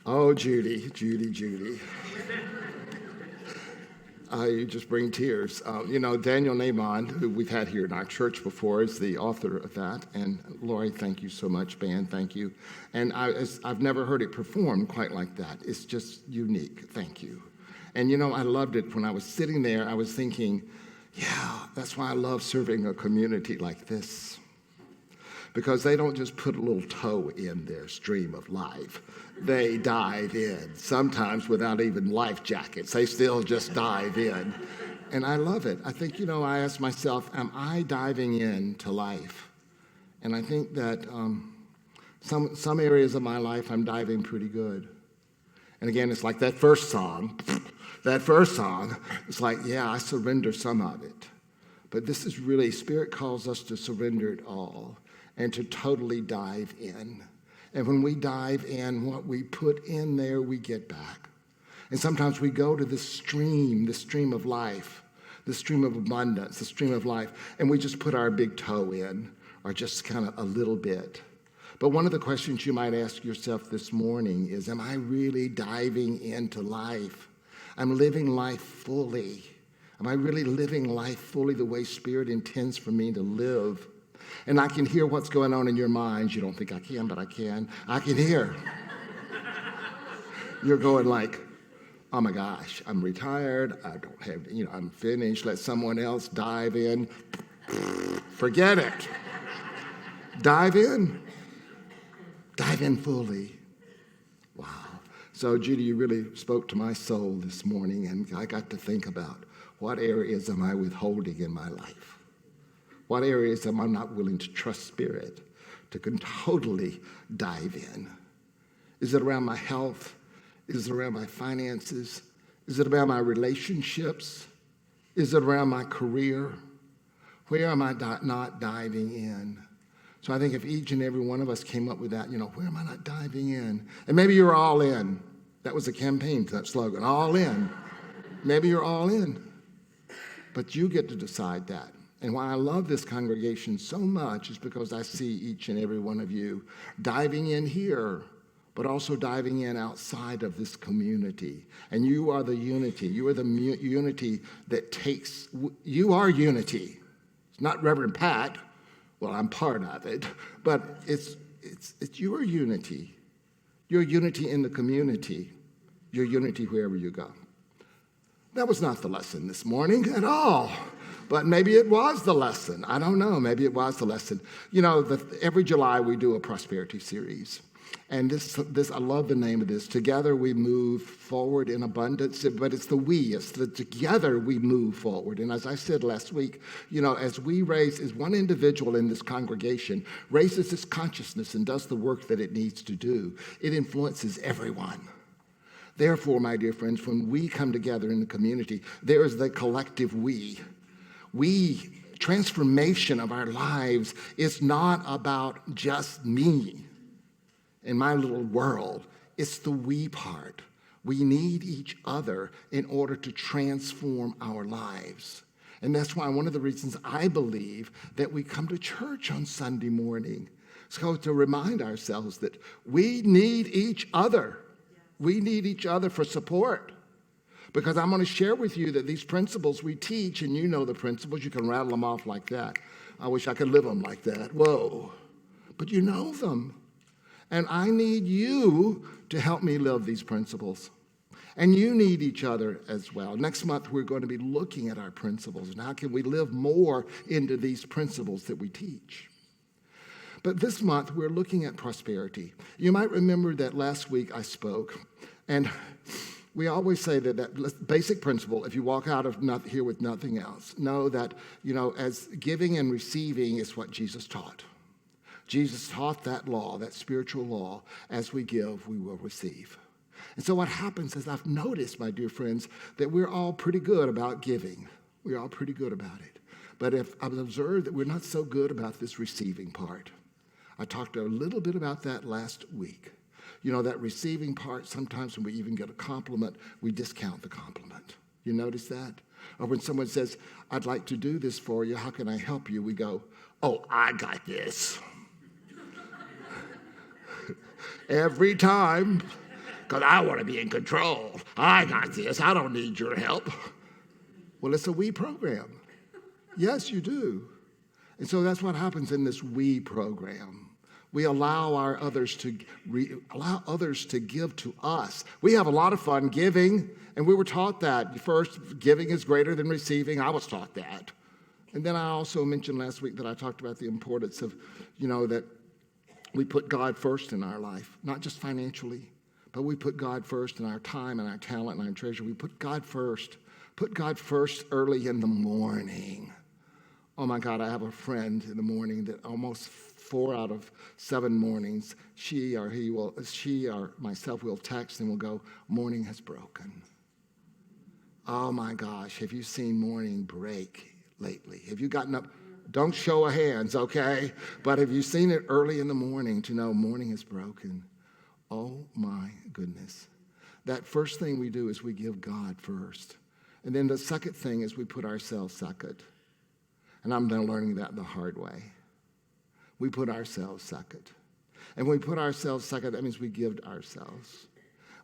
Oh, Judy. You just bring tears. Daniel Nahman, who we've had here in our church before, is the author of that. And Lori, thank you so much, band. Thank you. And I've never heard it performed quite like that. It's just unique. Thank you. And I loved it. When I was sitting there, I was thinking, yeah, that's why I love serving a community like this. Because they don't just put a little toe in their stream of life. They dive in, sometimes without even life jackets. They still just dive in. And I love it. I think, I ask myself, am I diving into life? And I think that some areas of my life, I'm diving pretty good. And again, it's like that first song. It's like, yeah, I surrender some of it. But this is really, Spirit calls us to surrender it all and to totally dive in. And when we dive in, what we put in there, we get back. And sometimes we go to the stream of life, the stream of abundance, the stream of life, and we just put our big toe in, or just kind of a little bit. But one of the questions you might ask yourself this morning is, am I really diving into life? I'm living life fully. Am I really living life fully the way Spirit intends for me to live? And I can hear what's going on in your minds. You don't think I can, but I can. I can hear. You're going like, oh my gosh, I'm retired. I don't have, I'm finished. Let someone else dive in. Forget it. Dive in. Dive in fully. Wow. So, Judy, you really spoke to my soul this morning, and I got to think about what areas am I withholding in my life? What areas am I not willing to trust Spirit to totally dive in? Is it around my health? Is it around my finances? Is it around my relationships? Is it around my career? Where am I not diving in? So I think if each and every one of us came up with that, where am I not diving in? And maybe you're all in. That was a campaign slogan, all in. Maybe you're all in. But you get to decide that. And why I love this congregation so much is because I see each and every one of you diving in here, but also diving in outside of this community. And you are the unity. You are the unity that takes, you are unity. It's not Reverend Pat. Well, I'm part of it. But it's your unity. Your unity in the community. Your unity wherever you go. That was not the lesson this morning at all. But maybe it was the lesson. I don't know. Maybe it was the lesson. Every July we do a prosperity series. And this I love the name of this. Together we move forward in abundance. But it's the we. It's the together we move forward. And as I said last week, as one individual in this congregation raises its consciousness and does the work that it needs to do, it influences everyone. Therefore, my dear friends, when we come together in the community, there is the collective we. Transformation of our lives is not about just me and my little world. It's the we part. We need each other in order to transform our lives. And that's why one of the reasons I believe that we come to church on Sunday morning. So to remind ourselves that we need each other. We need each other for support. Because I'm going to share with you that these principles we teach, and you know the principles, you can rattle them off like that. I wish I could live them like that. Whoa. But you know them. And I need you to help me live these principles. And you need each other as well. Next month, we're going to be looking at our principles and how can we live more into these principles that we teach. But this month, we're looking at prosperity. You might remember that last week I spoke, and we always say that basic principle, if you walk out of here with nothing else, know that, as giving and receiving is what Jesus taught. Jesus taught that law, that spiritual law, as we give, we will receive. And so what happens is I've noticed, my dear friends, that we're all pretty good about giving. We're all pretty good about it. But if I've observed that we're not so good about this receiving part. I talked a little bit about that last week. That receiving part, sometimes when we even get a compliment, we discount the compliment. You notice that? Or when someone says, I'd like to do this for you, how can I help you? We go, oh, I got this. Every time. because I want to be in control. I got this. I don't need your help. Well, it's a we program. Yes, you do. And so that's what happens in this we program. We allow others to give to us. We have a lot of fun giving, and we were taught that. First, giving is greater than receiving. I was taught that. And then I also mentioned last week that I talked about the importance of, that we put God first in our life, not just financially, but we put God first in our time and our talent and our treasure. We put God first. Put God first early in the morning. Oh my God, I have a friend in the morning that almost 4 out of 7 mornings, she or myself will text and will go, morning has broken. Oh my gosh, have you seen morning break lately? Have you gotten up? Don't show of hands, okay? But have you seen it early in the morning to know morning is broken? Oh my goodness. That first thing we do is we give God first. And then the second thing is we put ourselves second. And I'm now learning that the hard way. We put ourselves second. And when we put ourselves second, that means we give ourselves.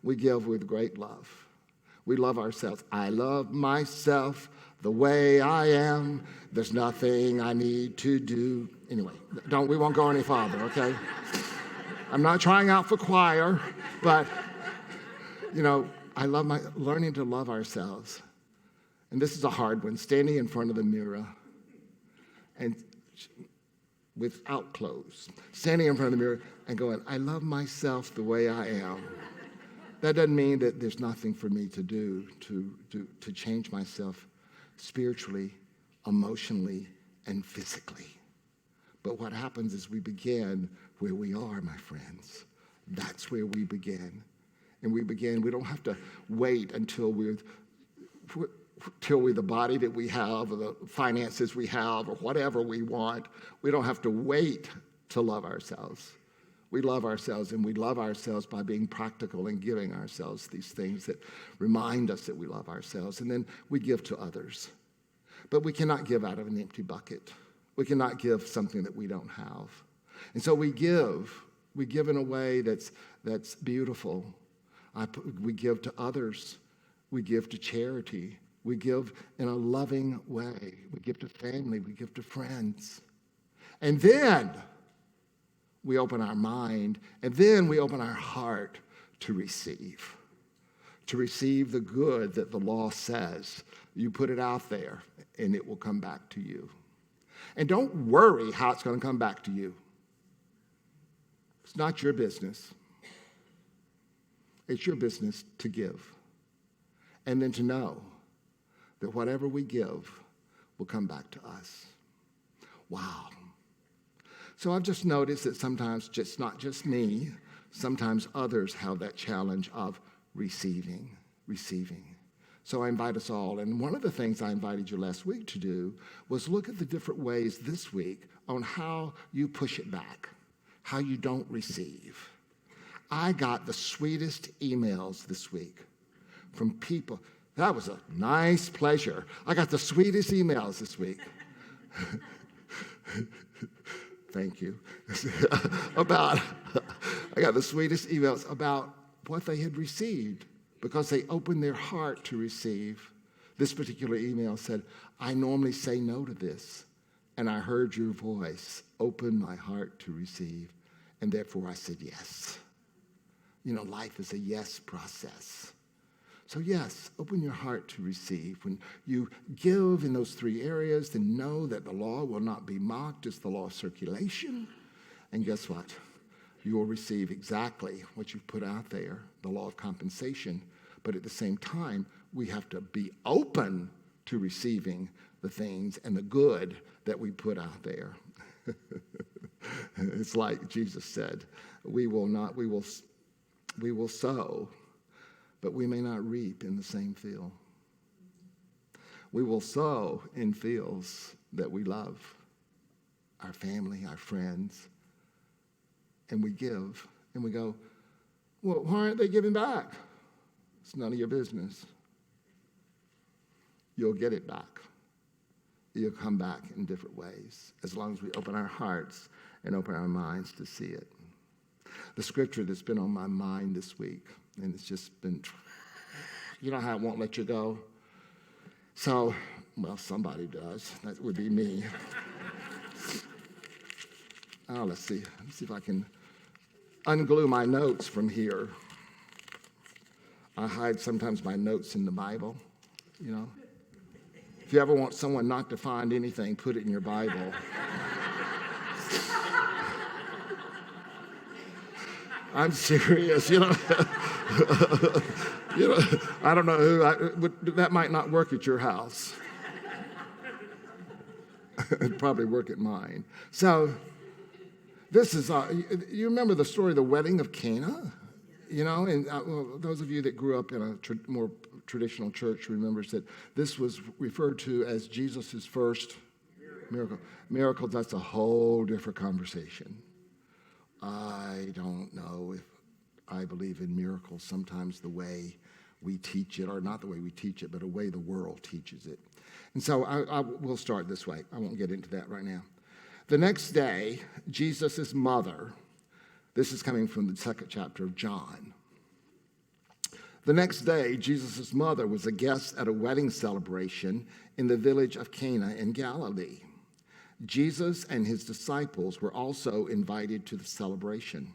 We give with great love. We love ourselves. I love myself the way I am. There's nothing I need to do. Anyway, we won't go any farther, okay? I'm not trying out for choir, but, I love learning to love ourselves. And this is a hard one, standing in front of the mirror and without clothes, standing in front of the mirror and going, I love myself the way I am. That doesn't mean that there's nothing for me to do to change myself spiritually, emotionally, and physically. But what happens is we begin where we are, my friends. That's where we begin. And we don't have to wait until we're the body that we have or the finances we have or whatever we want. We don't have to wait to love ourselves. We love ourselves, and we love ourselves by being practical and giving ourselves these things that remind us that we love ourselves. And then we give to others. But we cannot give out of an empty bucket. We cannot give something that we don't have. And so we give. We give in a way that's beautiful. We give to others. We give to charity. We give in a loving way. We give to family. We give to friends. And then we open our mind, and then we open our heart to receive the good that the law says. You put it out there, and it will come back to you. And don't worry how it's going to come back to you. It's not your business. It's your business to give, and then to know that whatever we give will come back to us. Wow. So I've just noticed that sometimes it's not just me, sometimes others have that challenge of receiving. So I invite us all, and one of the things I invited you last week to do was look at the different ways this week on how you push it back, how you don't receive. I got the sweetest emails this week from people. That was a nice pleasure. I got the sweetest emails this week. Thank you. I got the sweetest emails about what they had received because they opened their heart to receive. This particular email said, I normally say no to this, and I heard your voice open my heart to receive, and therefore I said yes. Life is a yes process. So yes, open your heart to receive. When you give in those 3 areas, then know that the law will not be mocked. It's the law of circulation. And guess what? You will receive exactly what you've put out there, the law of compensation. But at the same time, we have to be open to receiving the things and the good that we put out there. It's like Jesus said, we will sow, but we may not reap in the same field. We will sow in fields that we love, our family, our friends, and we give, and we go, well, why aren't they giving back? It's none of your business. You'll get it back. You'll come back in different ways, as long as we open our hearts and open our minds to see it. the scripture that's been on my mind this week, and it's just been, you know how it won't let you go? So, well, somebody does. That would be me. Oh, let's see if I can unglue my notes from here. I hide sometimes my notes in the Bible, you know. If you ever want someone not to find anything, put it in your Bible. I'm serious, you know. I don't know that might not work at your house. It'd probably work at mine. So this is, you remember the story of the wedding of Cana? You know, and those of you that grew up in a more traditional church remembers that this was referred to as Jesus' first miracle. Miracles, that's a whole different conversation. I don't know if I believe in miracles sometimes the way we teach it, or not the way we teach it, but the way the world teaches it. And so we'll start this way. I won't get into that right now. The next day, Jesus' mother, this is coming from the second chapter of John. The next day, Jesus' mother was a guest at a wedding celebration in the village of Cana in Galilee. Jesus and his disciples were also invited to the celebration.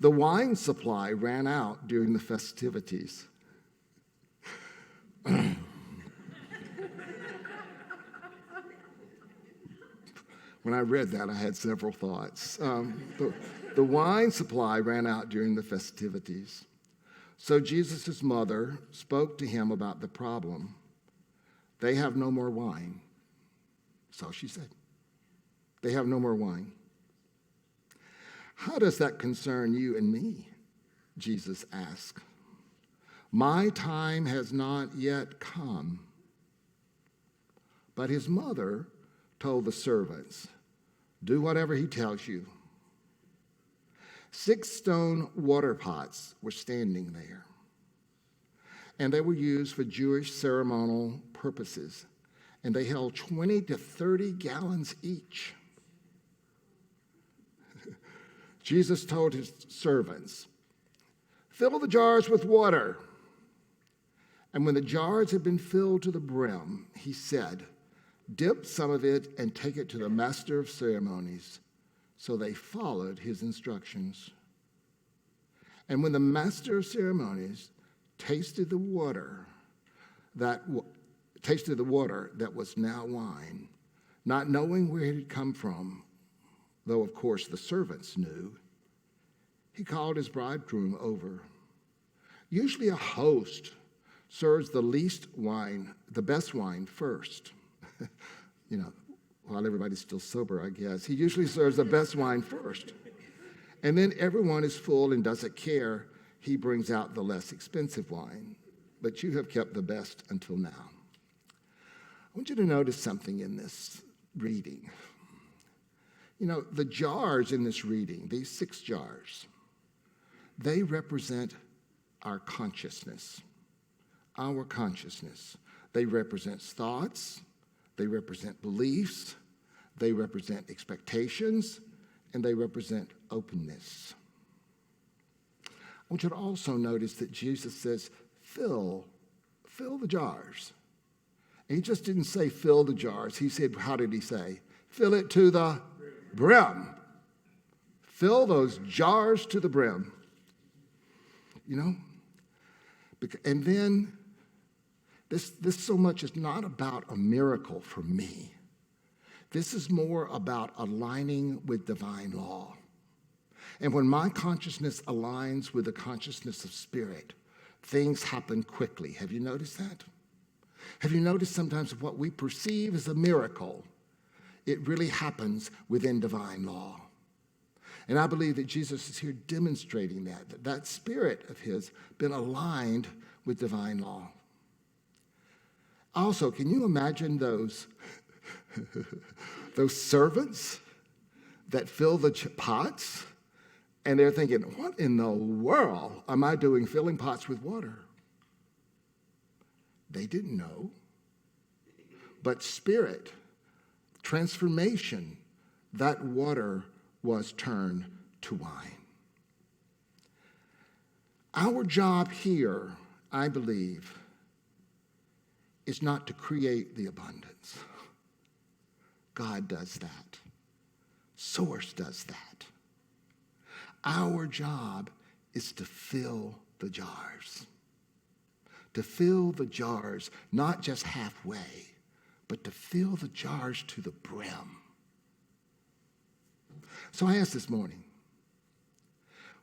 The wine supply ran out during the festivities. When I read that, I had several thoughts. The wine supply ran out during the festivities. So Jesus' mother spoke to him about the problem. They have no more wine. So she said, they have no more wine. How does that concern you and me? Jesus asked. My time has not yet come. But his mother told the servants, do whatever he tells you. 6 stone water pots were standing there, and they were used for Jewish ceremonial purposes, and they held 20 to 30 gallons each. Jesus told his servants, fill the jars with water. And when the jars had been filled to the brim, he said, dip some of it and take it to the master of ceremonies. So they followed his instructions. And when the master of ceremonies tasted the water that was now wine, not knowing where it had come from, though of course the servants knew, he called his bridegroom over. Usually a host serves the best wine first. You know, while everybody's still sober, I guess. He usually serves the best wine first. And then everyone is full and doesn't care. He brings out the less expensive wine. But you have kept the best until now. I want you to notice something in this reading. You know, the jars in this reading, these 6 jars, they represent our consciousness. Our consciousness. They represent thoughts. They represent beliefs, they represent expectations, and they represent openness. I want you to also notice that Jesus says, fill the jars. And he just didn't say fill the jars. He said, how did he say? Fill it to the brim. Fill those jars to the brim. You know? And then This so much is not about a miracle for me. This is more about aligning with divine law. And when my consciousness aligns with the consciousness of spirit, things happen quickly. Have you noticed that? Have you noticed sometimes what we perceive as a miracle, it really happens within divine law? And I believe that Jesus is here demonstrating that spirit of his been aligned with divine law. Also, can you imagine those servants that fill the pots, and they're thinking, what in the world am I doing filling pots with water? They didn't know. But spirit, transformation, that water was turned to wine. Our job here, I believe, is not to create the abundance. God does that. Source does that. Our job is to fill the jars. To fill the jars, not just halfway, but to fill the jars to the brim. So I asked this morning,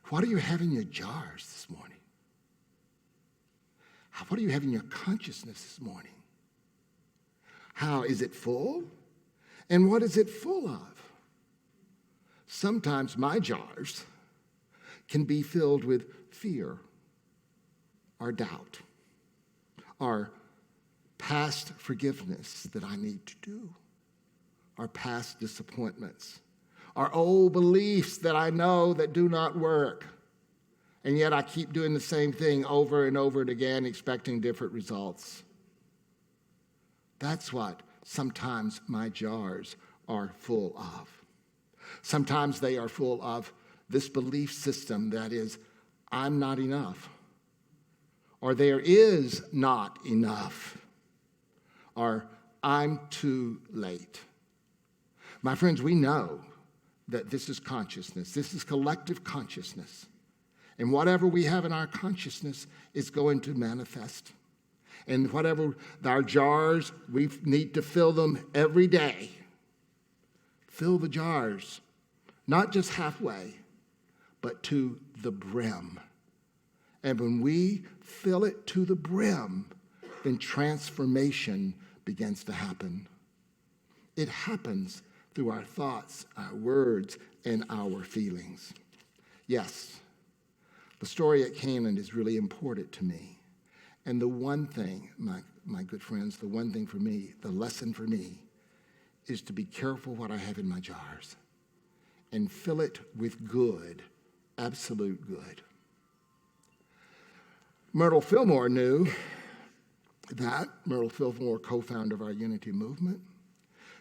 what do you have in your jars this morning? What do you have in your consciousness this morning? How is it full? And what is it full of? Sometimes my jars can be filled with fear or doubt or past forgiveness that I need to do, or past disappointments, or old beliefs that I know that do not work, and yet I keep doing the same thing over and over again, expecting different results. That's what sometimes my jars are full of. Sometimes they are full of this belief system that is, I'm not enough, or there is not enough, or I'm too late. My friends, we know that this is consciousness. This is collective consciousness. And whatever we have in our consciousness is going to manifest. And whatever our jars, we need to fill them every day. Fill the jars, not just halfway, but to the brim. And when we fill it to the brim, then transformation begins to happen. It happens through our thoughts, our words, and our feelings. Yes, the story at Cana is really important to me. And the one thing, my good friends, the one thing for me, the lesson for me, is to be careful what I have in my jars and fill it with good, absolute good. Myrtle Fillmore knew that. Myrtle Fillmore, co-founder of our Unity movement.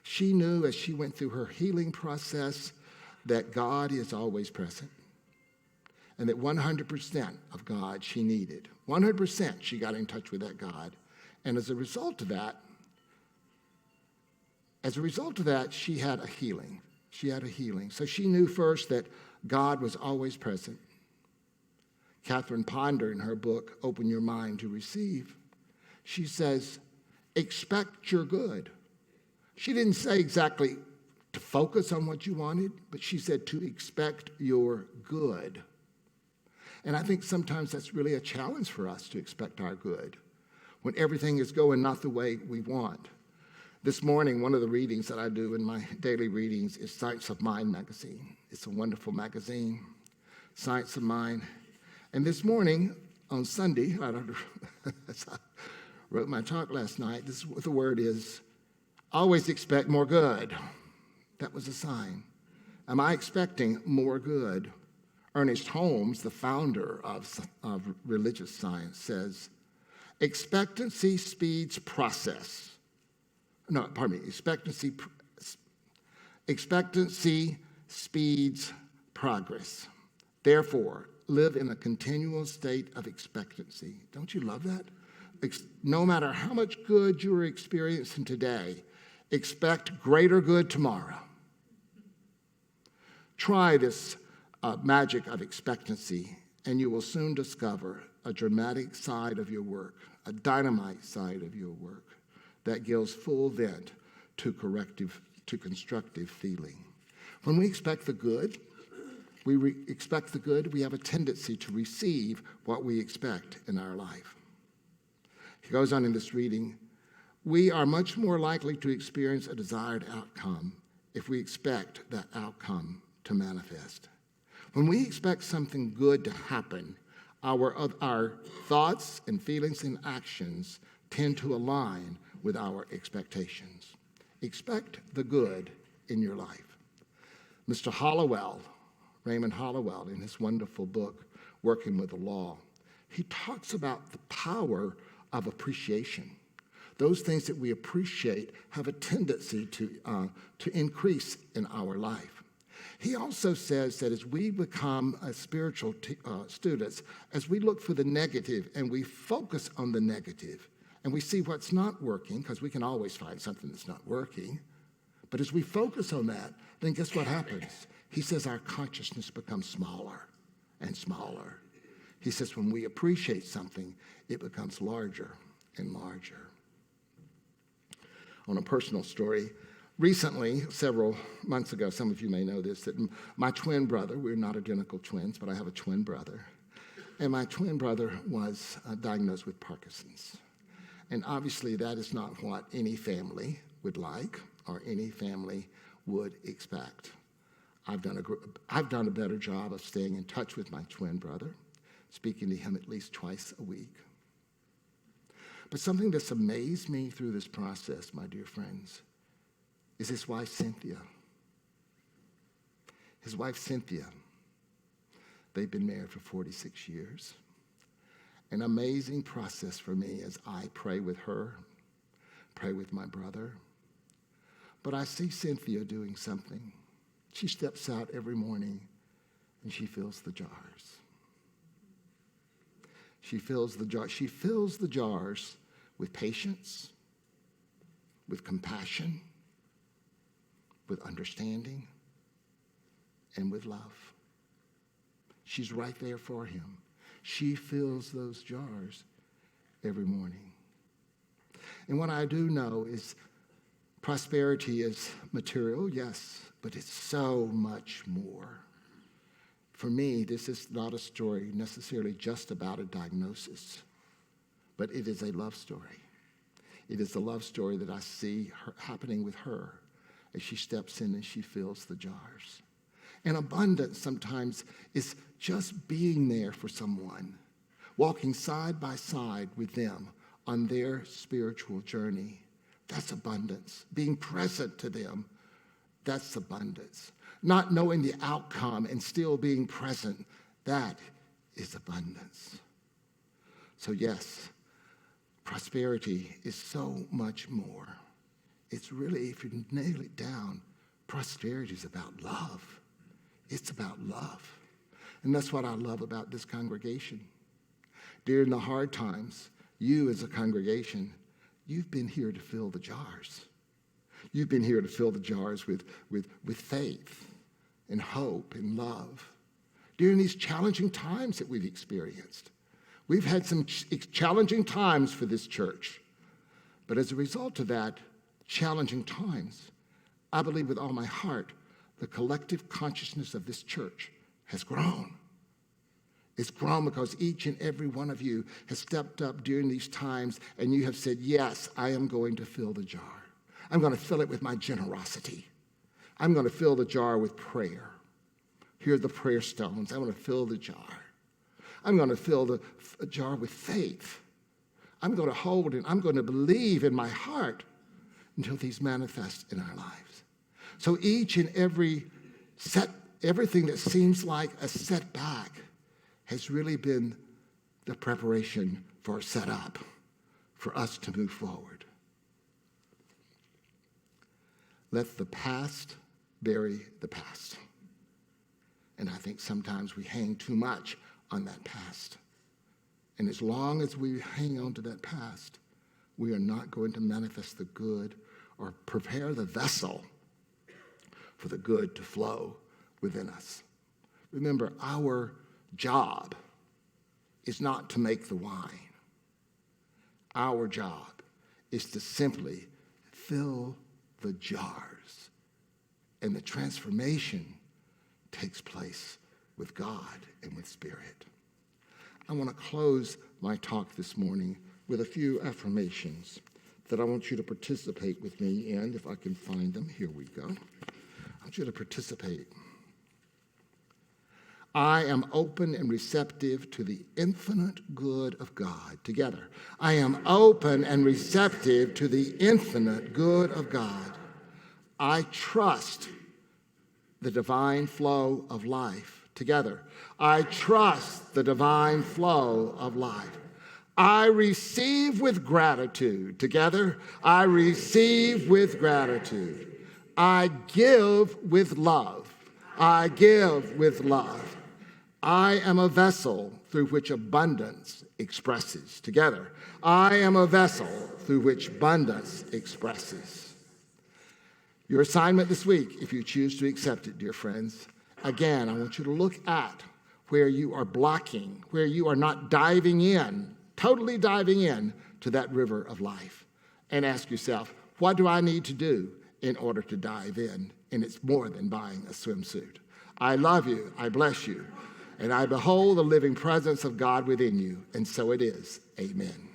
She knew as she went through her healing process that God is always present, and that 100% of God she needed. 100% she got in touch with that God. And as a result of that, she had a healing. She had a healing. So she knew first that God was always present. Catherine Ponder, in her book, Open Your Mind to Receive, she says, expect your good. She didn't say exactly to focus on what you wanted, but she said to expect your good. And I think sometimes that's really a challenge for us to expect our good when everything is going not the way we want. This morning, one of the readings that I do in my daily readings is Science of Mind magazine. It's a wonderful magazine, Science of Mind. And this morning, on Sunday, as I wrote my talk last night, this is what the word is: always expect more good. That was a sign. Am I expecting more good? Ernest Holmes, the founder of religious science, says, expectancy speeds process. Expectancy speeds progress. Therefore, live in a continual state of expectancy. Don't you love that? No matter how much good you are experiencing today, expect greater good tomorrow. Try this magic of expectancy, and you will soon discover a dramatic side of your work, a dynamite side of your work that gives full vent to constructive feeling. When we expect the good, we have a tendency to receive what we expect in our life. He goes on in this reading, we are much more likely to experience a desired outcome if we expect that outcome to manifest. When we expect something good to happen, our thoughts and feelings and actions tend to align with our expectations. Expect the good in your life. Mr. Hollowell, Raymond Hollowell, in his wonderful book, Working with the Law, he talks about the power of appreciation. Those things that we appreciate have a tendency to increase in our life. He also says that as we become spiritual students, as we look for the negative and we focus on the negative and we see what's not working, because we can always find something that's not working, but as we focus on that, then guess what happens? He says our consciousness becomes smaller and smaller. He says when we appreciate something, it becomes larger and larger. On a personal story, recently, several months ago, some of you may know this, that my twin brother, we're not identical twins, but I have a twin brother, and my twin brother was diagnosed with Parkinson's. And obviously that is not what any family would like or any family would expect. I've done a better job of staying in touch with my twin brother, speaking to him at least twice a week. But something that's amazed me through this process, my dear friends, is his wife, Cynthia. His wife, Cynthia, they've been married for 46 years. An amazing process for me as I pray with her, pray with my brother. But I see Cynthia doing something. She steps out every morning and she fills the jars. She fills the jars. She fills the jars with patience, with compassion, with understanding, and with love. She's right there for him. She fills those jars every morning. And what I do know is prosperity is material, yes, but it's so much more. For me, this is not a story necessarily just about a diagnosis, but it is a love story. It is the love story that I see happening with her as she steps in and she fills the jars. And abundance sometimes is just being there for someone, walking side by side with them on their spiritual journey. That's abundance. Being present to them, that's abundance. Not knowing the outcome and still being present, that is abundance. So yes, prosperity is so much more. It's really, if you nail it down, prosperity is about love. It's about love. And that's what I love about this congregation. During the hard times, you as a congregation, you've been here to fill the jars. You've been here to fill the jars with faith and hope and love. During these challenging times that we've experienced, we've had some challenging times for this church. But as a result of that challenging times, I believe with all my heart, the collective consciousness of this church has grown. It's grown because each and every one of you has stepped up during these times and you have said, yes, I am going to fill the jar. I'm going to fill it with my generosity. I'm going to fill the jar with prayer. Here are the prayer stones. I'm going to fill the jar. I'm going to fill the jar with faith. I'm going to hold and I'm going to believe in my heart until these manifest in our lives. So each and everything that seems like a setback has really been the preparation for a setup for us to move forward. Let the past bury the past. And I think sometimes we hang too much on that past. And as long as we hang on to that past, we are not going to manifest the good or prepare the vessel for the good to flow within us. Remember, our job is not to make the wine. Our job is to simply fill the jars. And the transformation takes place with God and with Spirit. I want to close my talk this morning with a few affirmations that I want you to participate with me in. If I can find them, here we go. I want you to participate. I am open and receptive to the infinite good of God. Together. I am open and receptive to the infinite good of God. I trust the divine flow of life. Together. I trust the divine flow of life. I receive with gratitude. Together. I receive with gratitude. I give with love. I give with love. I am a vessel through which abundance expresses. Together. I am a vessel through which abundance expresses. Your assignment this week, if you choose to accept it, dear friends, again, I want you to look at where you are blocking, where you are not diving in, totally diving in to that river of life. And ask yourself, what do I need to do in order to dive in? And it's more than buying a swimsuit. I love you. I bless you. And I behold the living presence of God within you. And so it is. Amen.